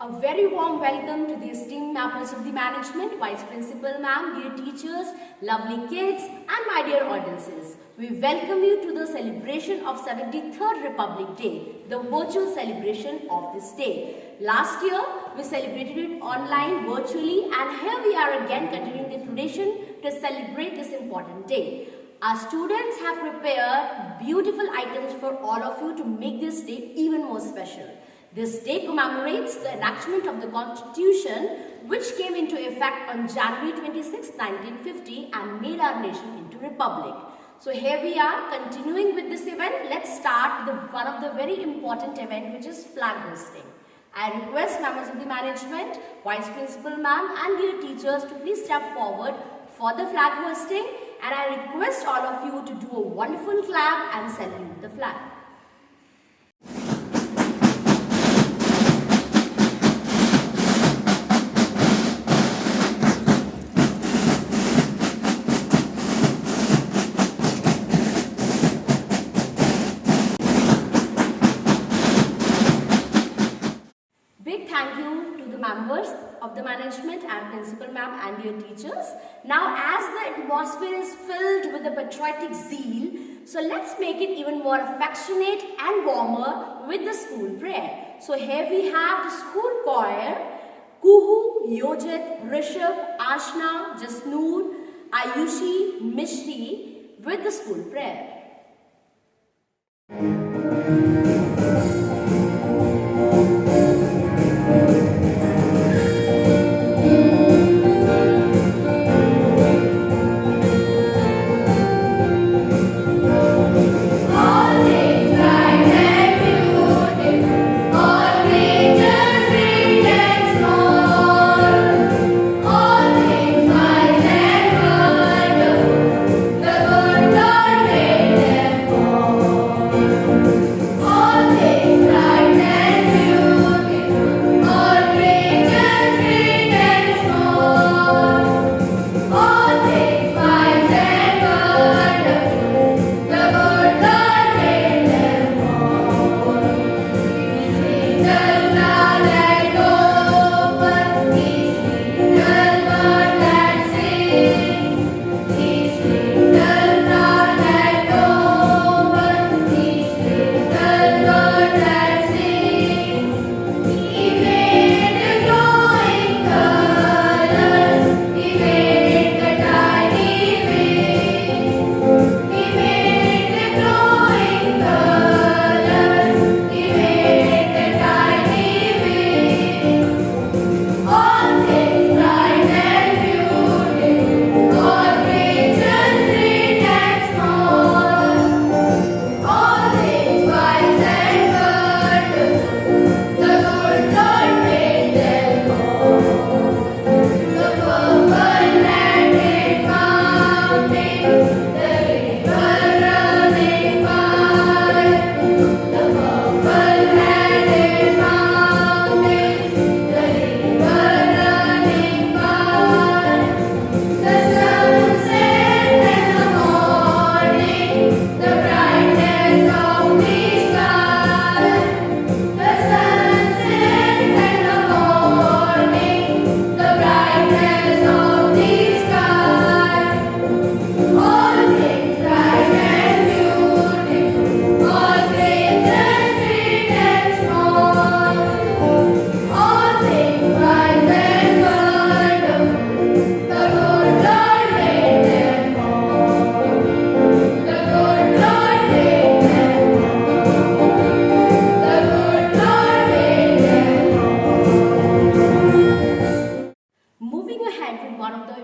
A very warm welcome to the esteemed members of the management, Vice Principal Ma'am, dear teachers, lovely kids and my dear audiences. We welcome you to the celebration of 73rd Republic Day, the virtual celebration of this day. Last year, we celebrated it online, virtually, and here we are again continuing the tradition to celebrate this important day. Our students have prepared beautiful items for all of you to make this day even more special. This day commemorates the enactment of the Constitution, which came into effect on January 26, 1950 and made our nation into republic. So here we are continuing with this event. Let's start with one of the very important event, which is flag hoisting. I request members of the management, Vice Principal Ma'am and dear teachers to please step forward for the flag hoisting, and I request all of you to do a wonderful clap and salute the flag. Big thank you to the members of the management and principal ma'am and dear teachers. Now as the atmosphere is filled with the patriotic zeal, so let's make it even more affectionate and warmer with the school prayer. So here we have the school choir, Kuhu, Yojit, Rishabh, Ashna, Jasnoor, Ayushi, Mishti with the school prayer.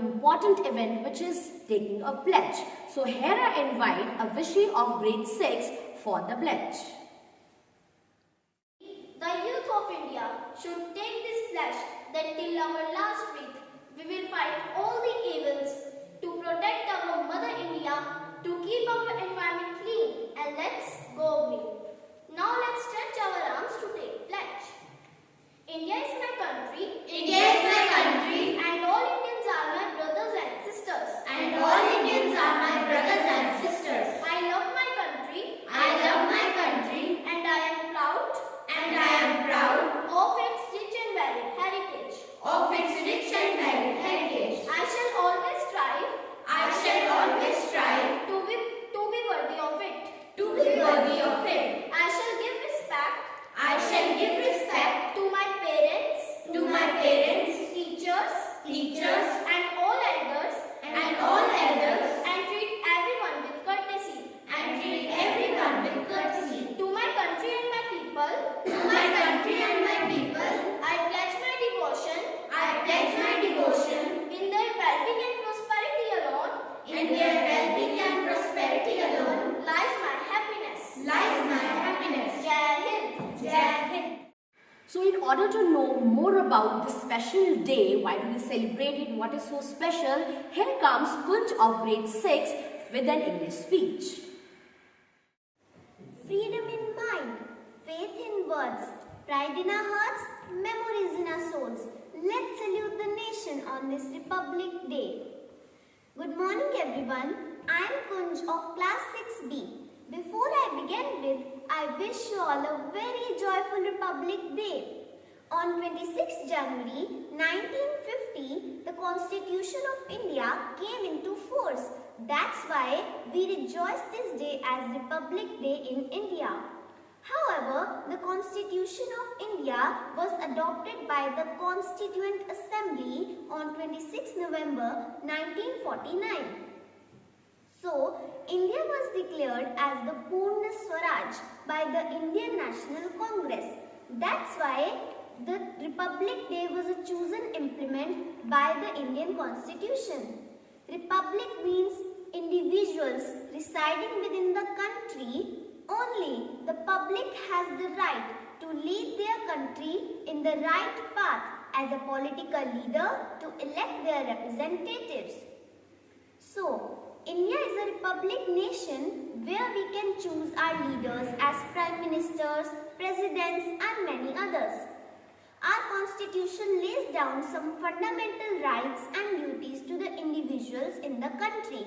Important event, which is taking a pledge. So here I invite a Vishi of grade 6 for the pledge. The youth of India should take this pledge that till our last breath we will fight all the evils to protect our Mother India, to keep our environment clean, and let's go green. Now let's stretch our arms to take pledge. India is my country. India is my country. And all Indians are my brothers and sisters. And all Indians are my brothers and sisters. I love my country. I love my country. And I am proud. And I am proud of its rich and varied order to know more about this special day, why do we celebrate it, what is so special, here comes Kunj of grade 6 with an English speech. Freedom in mind, faith in words, pride in our hearts, memories in our souls. Let's salute the nation on this Republic Day. Good morning everyone. I am Kunj of class 6B. Before I begin with, I wish you all a very joyful Republic Day. On 26 January 1950, the Constitution of India came into force. That's why we rejoice this day as Republic Day in India. However, the Constitution of India was adopted by the Constituent Assembly on 26 November 1949. So, India was declared as the Purna Swaraj by the Indian National Congress. That's why the Republic Day was a chosen implement by the Indian Constitution. Republic means individuals residing within the country. Only the public has the right to lead their country in the right path as a political leader to elect their representatives. So, India is a republic nation where we can choose our leaders as prime ministers, presidents and many others. Our constitution lays down some fundamental rights and duties to the individuals in the country.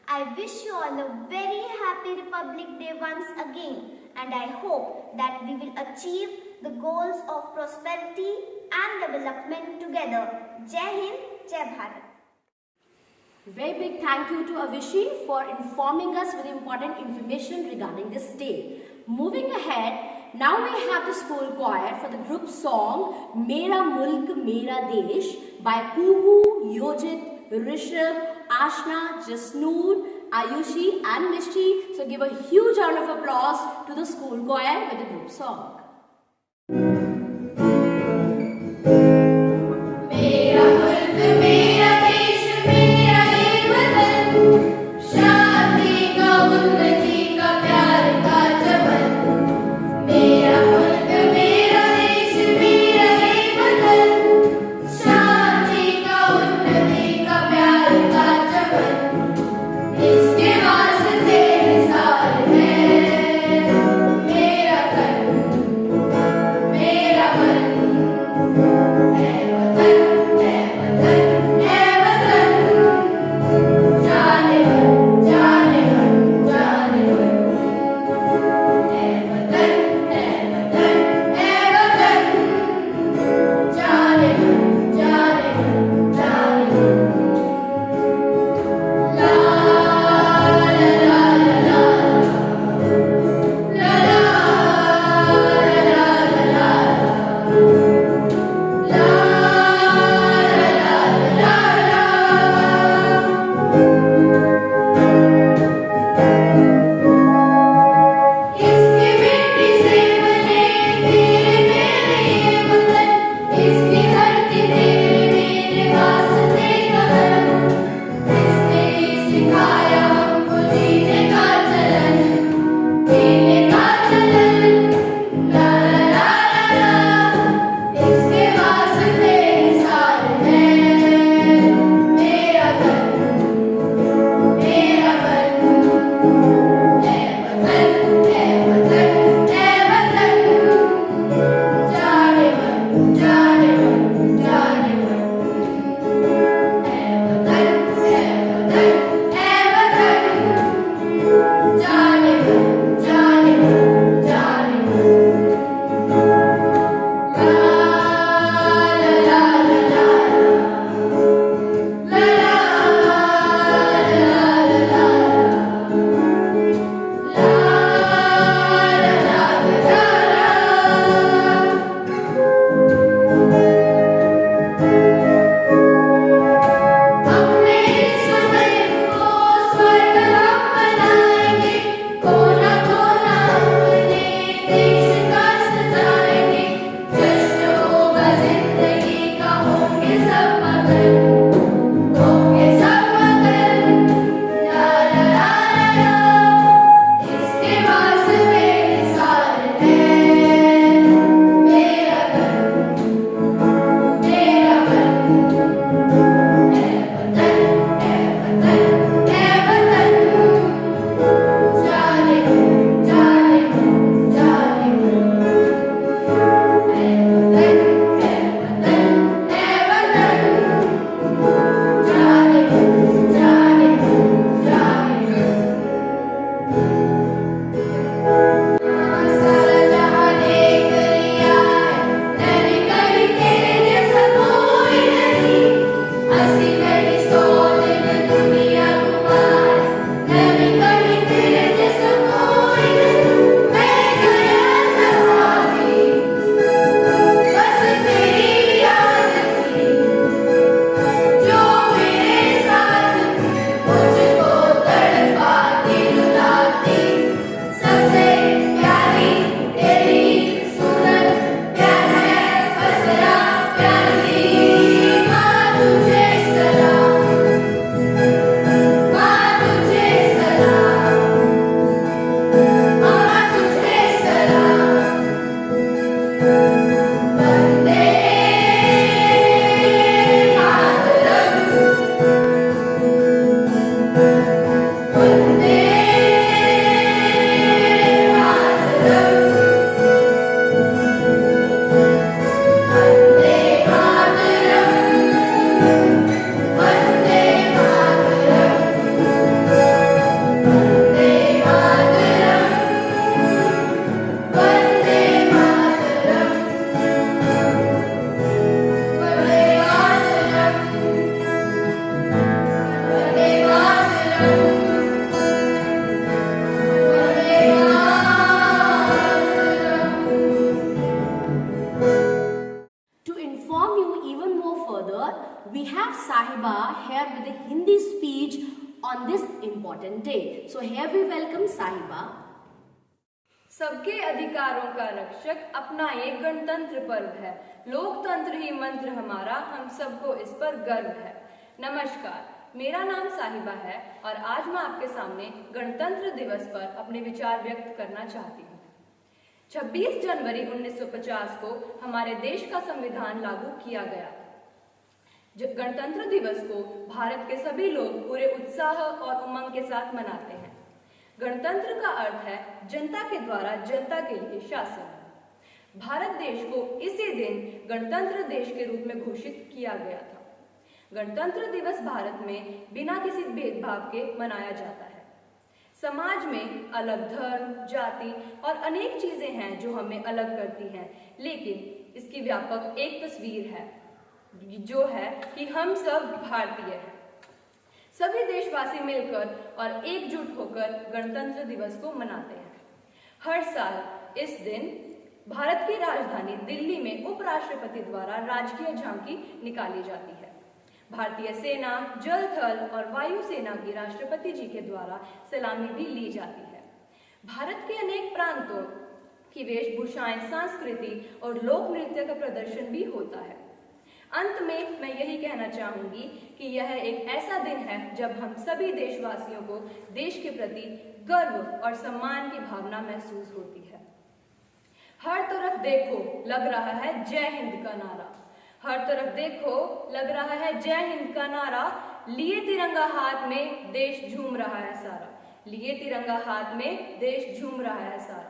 I wish you all a very happy Republic Day once again, and I hope that we will achieve the goals of prosperity and development together. Jai Hind, Jai Bharat. Very big thank you to Avishi for informing us with important information regarding this day. Moving ahead, now we have the school choir for the group song Mera Mulk Mera Desh by Kuhu, Yojit, Rishabh, Ashna, Jasnoor, Ayushi and Mishti. So give a huge round of applause to the school choir with the group song. मेरा we have Sahiba here with a Hindi speech on this important day. So here we welcome Sahiba. सबके अधिकारों का रक्षक अपना एक गणतंत्र पर्व है। लोकतंत्र ही मंत्र हमारा, हम सबको इस पर गर्व है। नमस्कार, मेरा नाम साहिबा है और आज मैं आपके सामने गणतंत्र दिवस पर अपने विचार व्यक्त करना चाहती हूँ। 26 जनवरी 1950 को हमारे देश का संविधान लागू किया गया। गणतंत्र दिवस को भारत के सभी लोग पूरे उत्साह और उमंग के साथ मनाते हैं। गणतंत्र का अर्थ है जनता के द्वारा जनता के लिए शासन। भारत देश को इसी दिन गणतंत्र देश के रूप में घोषित किया गया था। गणतंत्र दिवस भारत में बिना किसी भेदभाव के मनाया जाता है। समाज में अलग धर्म, जाति और अनेक चीजें हैं जो हमें अलग करती हैं, लेकिन इसकी व्यापक एक तस्वीर है जो है कि हम सब भारतीय हैं। सभी देशवासी मिलकर और एकजुट होकर गणतंत्र दिवस को मनाते हैं। हर साल इस दिन भारत की राजधानी दिल्ली में उपराष्ट्रपति द्वारा राजकीय झांकी निकाली जाती है। भारतीय सेना, जल, थल और वायु सेना की राष्ट्रपति जी के द्वारा सलामी भी ली जाती है। भारत के अनेक प्रांतों की वेशभूषाएं, संस्कृति और लोक नृत्य का प्रदर्शन भी होता है। अंत में मैं यही कहना चाहूंगी कि यह एक ऐसा दिन है जब हम सभी देशवासियों को देश के प्रति गर्व और सम्मान की भावना महसूस होती है। हर तरफ देखो लग रहा है जय हिंद का नारा। हर तरफ देखो लग रहा है जय हिंद का नारा। लिए तिरंगा हाथ में देश झूम रहा है सारा। लिए तिरंगा हाथ में देश झूम रहा है सारा।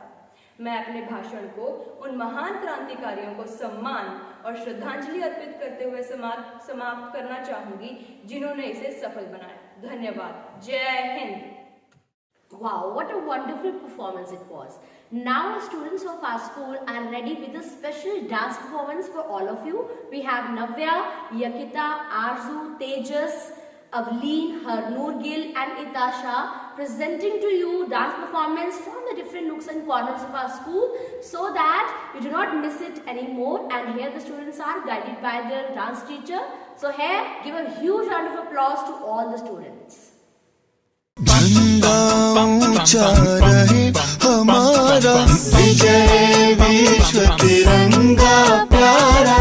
मैं अपने भाषण को उन महान क्रांतिकारियों को सम्मान और श्रद्धांजलि अर्पित करते हुए समाप्त करना चाहूंगी जिन्होंने इसे सफल बनाया। धन्यवाद। जय Hind. Wow, what a wonderful performance it was. Now students of our school are ready with a special dance performance for all of you. We have Navya, Yakita, Arzu, Tejas, Avleen, Harnoor Gill and Itasha presenting to you dance performance from the different nooks and corners of our school so that you do not miss it anymore. And here the students are guided by their dance teacher. So here, give a huge round of applause to all the students. झंडा ऊंचा रहे हमारा, विजय विश्व तिरंगा प्यारा।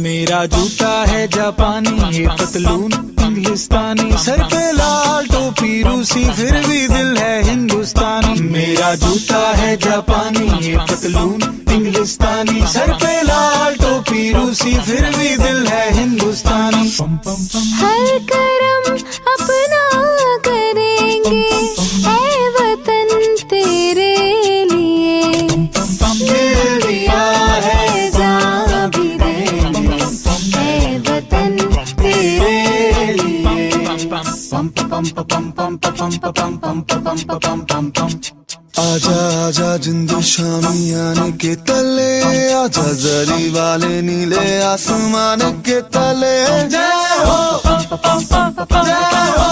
मेरा जूता है जापानी, ये पतलून इंग्लिस्तानी, सर पे लाल टोपी रूसी, फिर भी दिल है हिंदुस्तानी। मेरा जूता है जापानी, ये पतलून इंग्लिस्तानी, सर पे लाल टोपी रूसी, फिर भी दिल है हिंदुस्तानी। हर करम अपना करेंगे ऐ वतन तेरे लिए, दिल दिया है जान भी देंगे ऐ वतन तेरे लिए। पम पम पम पम पम पम पम पम पम पम। आजा आजा जिंद शामियाने के तले, आजा जरी वाले नीले आसमान के तले। जय हो जय हो।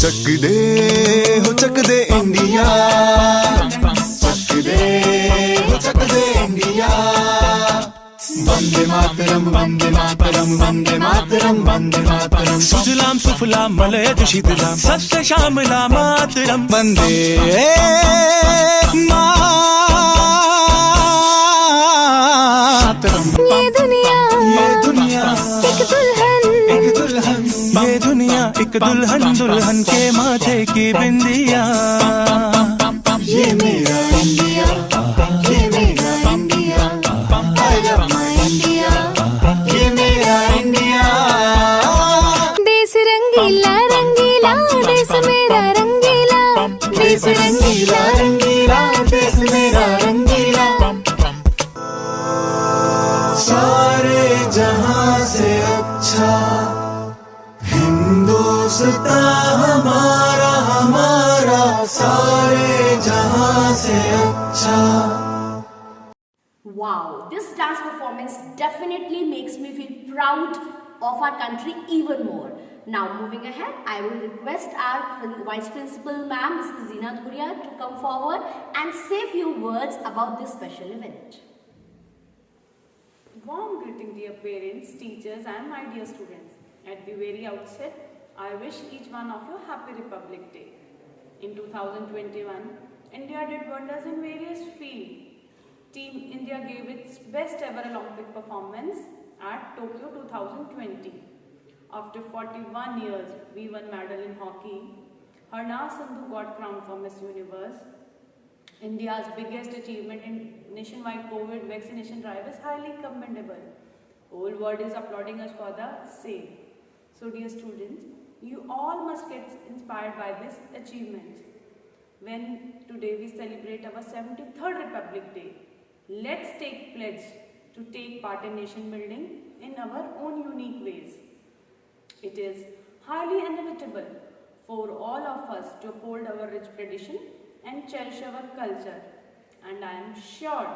चक दे इंडिया, चक दे इंडिया। वंदे मातरम वंदे मातरम वंदे मातरम वंदे मातरम। सुजलाम सुफलाम मलयज शीतलाम सस्य श्यामलाम मातरम। वंदे मातरम। ये दुनिया एक दुल्हन, ये दुनिया एक दुल्हन, दुल्हन के माथे की बिंदिया। ये मेरा इंडिया, ये मेरा India, I love my India, ये मेरा इंडिया। देश रंगीला रंगीला, देश मेरा रंगीला, देश रंगीला रंगीला, देश मेरा रंगीला। सारे जहां से अच्छा हिंदुस्तान हमारा, हमारा सारे जहां से अच्छा। Wow, this dance performance definitely makes me feel proud of our country even more. Now moving ahead, I will request our Vice Principal Ma'am, Mrs. Zina Dhuria, to come forward and say a few words about this special event. Warm greeting dear parents, teachers and my dear students. At the very outset, I wish each one of you Happy Republic Day. In 2021, India did wonders in various fields. Team India gave its best ever Olympic performance at Tokyo 2020. After 41 years, we won medal in hockey. Harna Sandhu got crowned for Miss Universe. India's biggest achievement in nationwide COVID vaccination drive is highly commendable. Whole world is applauding us for the same. So dear students, you all must get inspired by this achievement. When today we celebrate our 73rd Republic Day, let's take pledge to take part in nation building in our own unique ways. It is highly inevitable for all of us to uphold our rich tradition and cherish our culture. And I am sure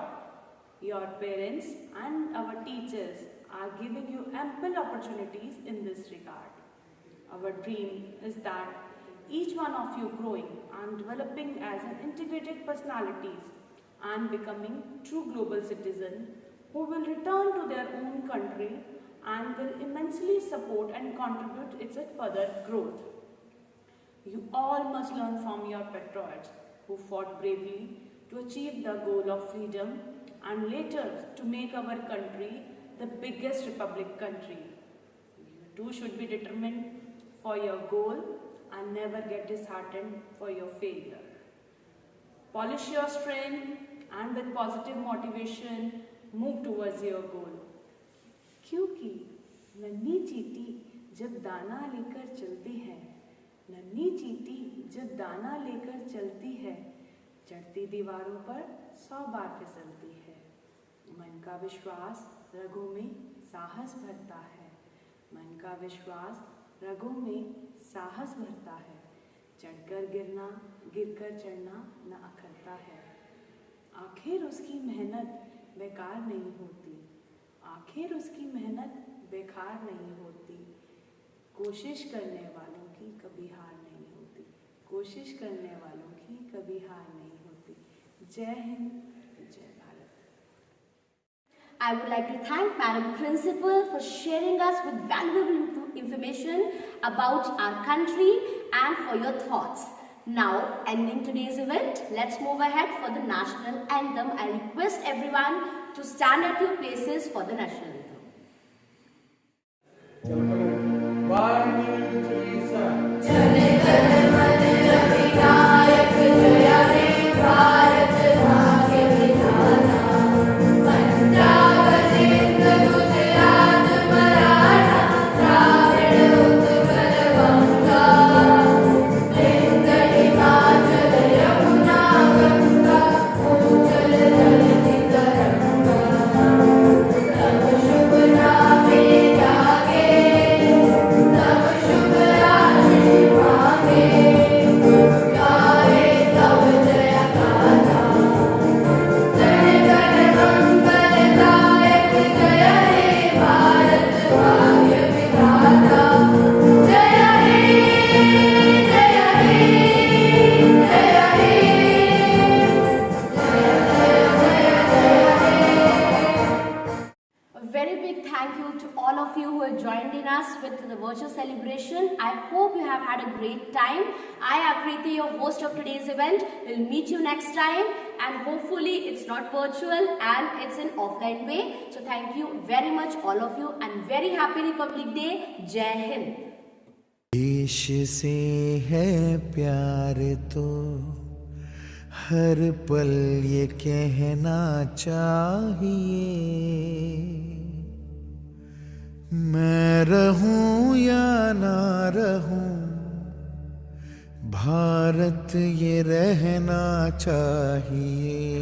your parents and our teachers are giving you ample opportunities in this regard. Our dream is that each one of you growing and developing as an integrated personalities and becoming true global citizen who will return to their own country and will immensely support and contribute its further growth. You all must learn from your patriots who fought bravely to achieve the goal of freedom and later to make our country the biggest republic country. You too should be determined for your goal and never get disheartened for your failure. Polish your strength and with positive motivation move towards your goal. क्योंकि नन्ही चींटी जब दाना लेकर चलती है, नन्ही चींटी जब दाना लेकर चलती है, चढ़ती दीवारों पर 100 बार फिसलती है। मन का विश्वास रगों में साहस भरता है, मन का विश्वास रगों में साहस भरता है, चढ़कर गिरना गिरकर चढ़ना न अखरता है। आखिर उसकी मेहनत बेकार नहीं होती, आखिर उसकी मेहनत बेकार नहीं होती, कोशिश करने वालों की कभी हार नहीं होती, कोशिश करने वालों की कभी हार नहीं होती। जय हिंद, जय Bharat. I would like to thank Madam Principal for sharing us with valuable information about our country and for your thoughts. Now, ending today's event, let's move ahead for the national anthem. I request everyone to stand at your places for the national anthem. 1, 2, 3, start. Jana Gana मन अधिनायक जय हे भारत भाग्य विधाता, पंजाब सिंध गुजरात मराठा द्राविड़ उत्कल बंगा, वेंकट हिमाचल यमुना गंगा, उज्जवल जलधि तरंगा, तब शुभ नामे जागे, तब शुभ आशीष मांगे, गाए तब जय गाथा, जन गण मंगलदायक जय हे भारत भाग्य विधाता, जय हे जय हे जय हे, A very big thank you to all of you who have joined in us with the virtual celebration. I hope you have had a great time. I, Akriti, your host of today's event, will meet you next time, and hopefully it's not virtual and it's in offline way. So thank you very much all of you, and very happy Republic Day. Jai Hind. देश से है प्यार तो हर पल ये कहना चाहिए, मैं रहूं या ना रहूं भारत ये रहना चाहिए।